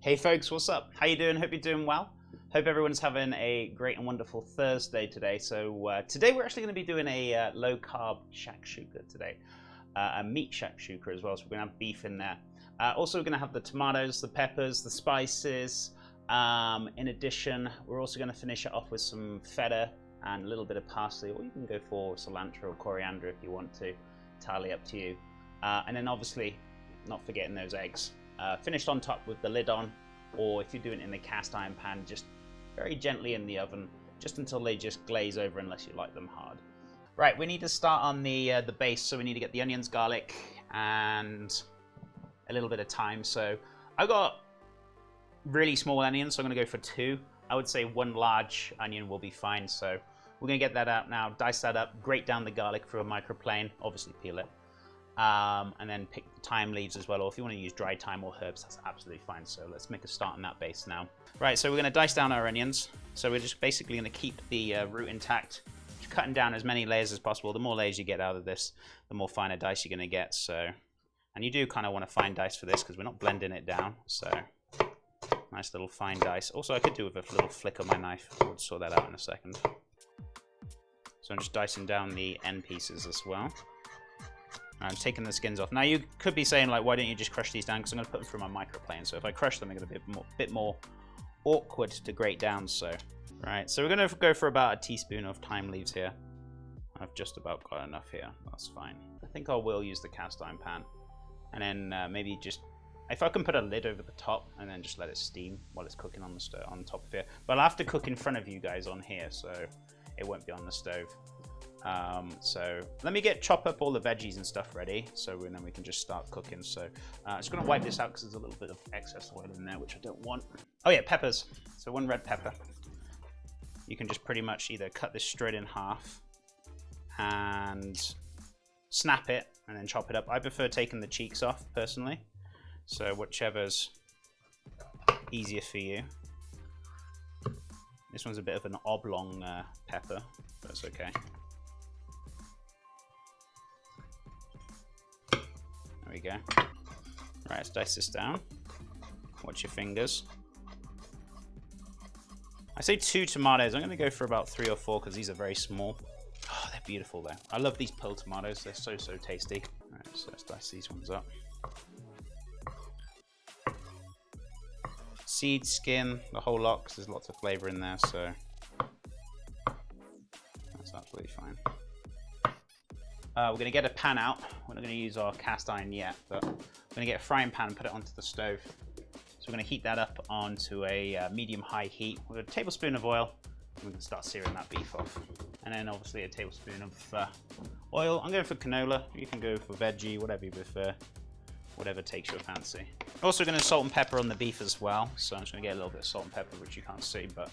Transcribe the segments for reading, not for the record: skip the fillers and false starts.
Hey folks, what's up? How you doing? Hope you're doing well. Hope everyone's having a great and wonderful Thursday today. So today we're actually going to be doing a low-carb shakshuka today. A meat shakshuka as well, so we're going to have beef in there. Also we're going to have the tomatoes, the peppers, the spices. In addition, we're also going to finish it off with some feta and a little bit of parsley, or you can go for cilantro or coriander if you want to. Entirely up to you. And then obviously, not forgetting those eggs. Finished on top with the lid on, or if you're doing it in the cast iron pan, just very gently in the oven, just until they just glaze over, unless you like them hard. Right, we need to start on the base, so we need to get the onions, garlic, and a little bit of thyme. So I got really small onions, so I'm going to go for 2. I would say 1 large onion will be fine. So we're going to get that out now, dice that up, grate down the garlic through a microplane, obviously peel it. And then pick the thyme leaves as well, or if you want to use dry thyme or herbs, that's absolutely fine. So let's make a start on that base now. Right, so we're going to dice down our onions. So we're just basically going to keep the root intact, just cutting down as many layers as possible. The more layers you get out of this, the more finer dice you're going to get. So, and you do kind of want to fine dice for this because we're not blending it down. So nice little fine dice. Also, I could do with a little flick of my knife. We'll sort that out in a second. So I'm just dicing down the end pieces as well. I'm taking the skins off. Now you could be saying, like, why don't you just crush these down? Because I'm going to put them through my microplane. So if I crush them, they're going to be a bit more awkward to grate down. So, right. So we're going to go for about a teaspoon of thyme leaves here. I've just about got enough here. That's fine. I think I will use the cast iron pan. And then maybe just, if I can put a lid over the top and then just let it steam while it's cooking on the stove, on top of here. But I'll have to cook in front of you guys on here, so it won't be on the stove. So let me chop up all the veggies and stuff ready, so then we can just start cooking. So I'm just going to wipe this out because there's a little bit of excess oil in there, which I don't want. Oh yeah, peppers. So 1 red pepper. You can just pretty much either cut this straight in half and snap it and then chop it up. I prefer taking the cheeks off personally, so whichever's easier for you. This one's a bit of an oblong pepper, but it's okay. There we go. Right, let's dice this down. Watch your fingers. I say 2 tomatoes. I'm going to go for about 3 or 4 because these are very small. Oh, they're beautiful though. I love these pearl tomatoes. They're so tasty. All right, so let's dice these ones up. Seed, skin, the whole lot, because there's lots of flavor in there, so that's absolutely fine. We're going to get a pan out. We're not going to use our cast iron yet, but we're going to get a frying pan and put it onto the stove. So we're going to heat that up onto a medium-high heat with a tablespoon of oil, and we can start searing that beef off. And then obviously a tablespoon of oil. I'm going for canola. You can go for veggie, whatever you prefer. Whatever takes your fancy. Also going to salt and pepper on the beef as well. So I'm just going to get a little bit of salt and pepper, which you can't see, but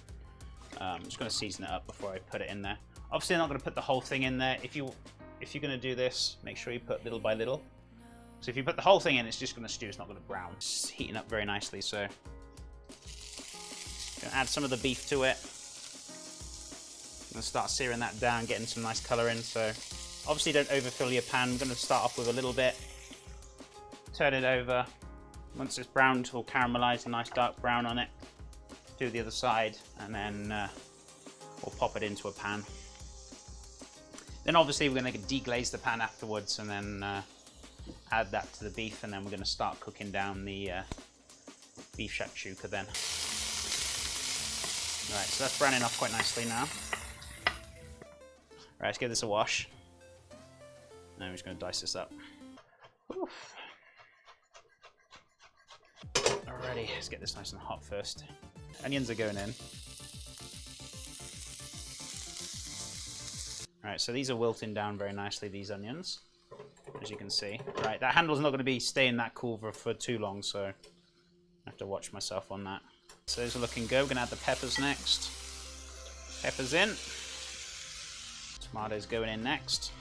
I'm just going to season it up before I put it in there. Obviously I'm not going to put the whole thing in there. If you're going to do this, make sure you put little by little. So if you put the whole thing in, it's just going to stew, it's not going to brown. It's heating up very nicely, so I'm going to add some of the beef to it. I'm going to start searing that down, getting some nice colour in. So obviously don't overfill your pan. I'm going to start off with a little bit. Turn it over. Once it's browned or caramelized, a nice dark brown on it, do the other side, and then we'll pop it into a pan. Then obviously we're going to deglaze the pan afterwards, and then add that to the beef, and then we're going to start cooking down the beef shakshuka then. Right, so that's browning off quite nicely now. Right, let's give this a wash. Now we're just going to dice this up. Oof. Alrighty, let's get this nice and hot first. Onions are going in. Alright, so these are wilting down very nicely, these onions, as you can see. Right, that handle's not going to be staying that cool for too long, so I have to watch myself on that. So those are looking good. We're going to add the peppers next. Peppers in. Tomatoes going in next.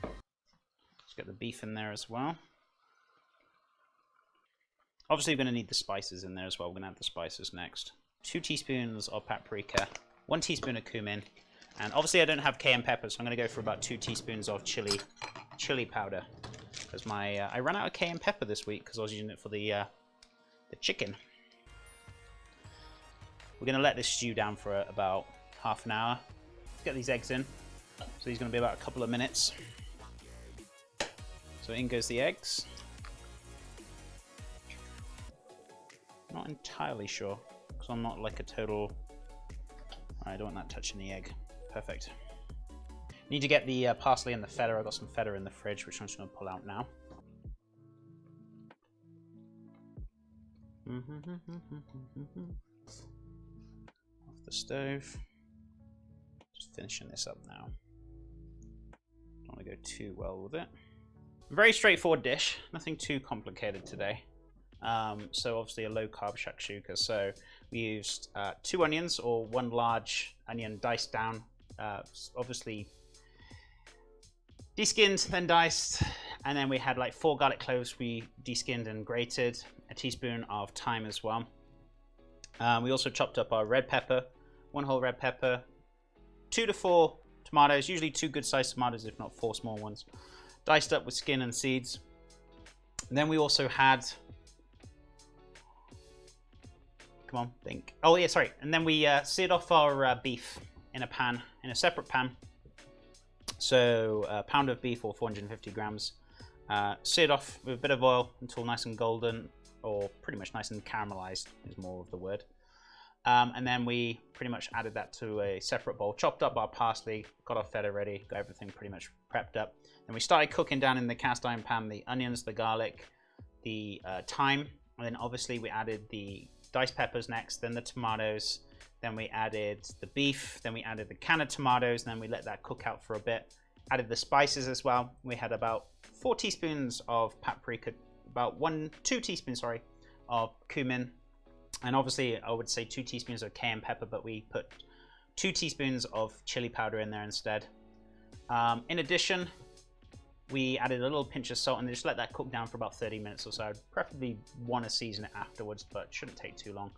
Let's get the beef in there as well. Obviously, we're going to need the spices in there as well. We're going to add the spices next. 2 teaspoons of paprika, 1 teaspoon of cumin, and obviously I don't have cayenne pepper, so I'm going to go for about 2 teaspoons of chili powder. Because I ran out of cayenne pepper this week because I was using it for the the chicken. We're going to let this stew down for about half an hour. Let's get these eggs in. So these are going to be about a couple of minutes. So in goes the eggs. Not entirely sure, because I'm not like a total... I don't want that touching the egg. Perfect. Need to get the parsley and the feta. I've got some feta in the fridge, which I'm just going to pull out now. Off the stove. Just finishing this up now. Don't want to go too well with it. Very straightforward dish. Nothing too complicated today. So obviously a low carb shakshuka. So we used 2 onions, or 1 large onion diced down. Obviously deskinned, then diced, and then we had like 4 garlic cloves we deskinned and grated, a teaspoon of thyme as well. We also chopped up our red pepper, 1 whole red pepper, 2 to 4 tomatoes, usually 2 good sized tomatoes, if not 4 small ones, diced up with skin and seeds. And then we also had, come on, think. Oh yeah, sorry. And then we seared off our beef in a pan, in a separate pan. So a pound of beef, or 450 grams, seared off with a bit of oil until nice and golden, or pretty much nice and caramelized is more of the word. And then we pretty much added that to a separate bowl, chopped up our parsley, got our feta ready, got everything pretty much prepped up. And we started cooking down in the cast iron pan the onions, the garlic, the thyme, and then obviously we added the diced peppers next, then the tomatoes, then we added the beef, then we added the can of tomatoes, and then we let that cook out for a bit. Added the spices as well. We had about 4 teaspoons of paprika, about 2 teaspoons, sorry, of cumin, and obviously I would say 2 teaspoons of cayenne pepper, but we put 2 teaspoons of chili powder in there instead. In addition, we added a little pinch of salt and just let that cook down for about 30 minutes or so. I'd preferably want to season it afterwards, but it shouldn't take too long.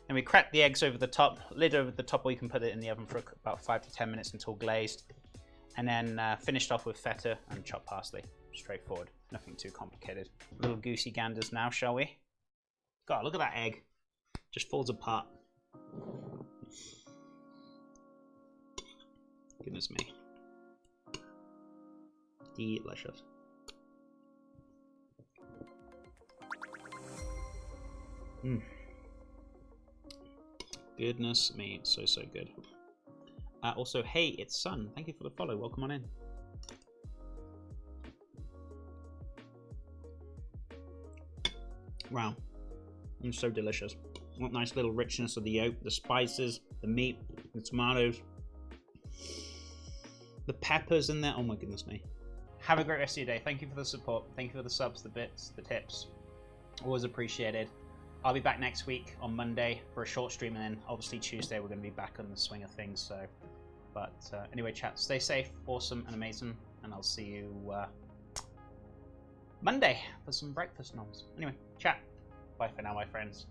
Then we cracked the eggs over the top, lid over the top, or you can put it in the oven for about 5 to 10 minutes until glazed. And then finished off with feta and chopped parsley. Straightforward, nothing too complicated. Little goosey ganders now, shall we? God, look at that egg. Just falls apart. Goodness me. Delicious. Goodness me, so good. Also, hey, it's Sun. Thank you for the follow. Welcome on in. Wow, it's so delicious. What nice little richness of the yolk, the spices, the meat, the tomatoes, the peppers in there. Oh my goodness me. Have a great rest of your day. Thank you for the support. Thank you for the subs, the bits, the tips. Always appreciated. I'll be back next week on Monday for a short stream, and then obviously Tuesday we're going to be back on the swing of things. So, but anyway, chat, stay safe, awesome and amazing, and I'll see you Monday for some breakfast noms. Anyway, chat. Bye for now, my friends.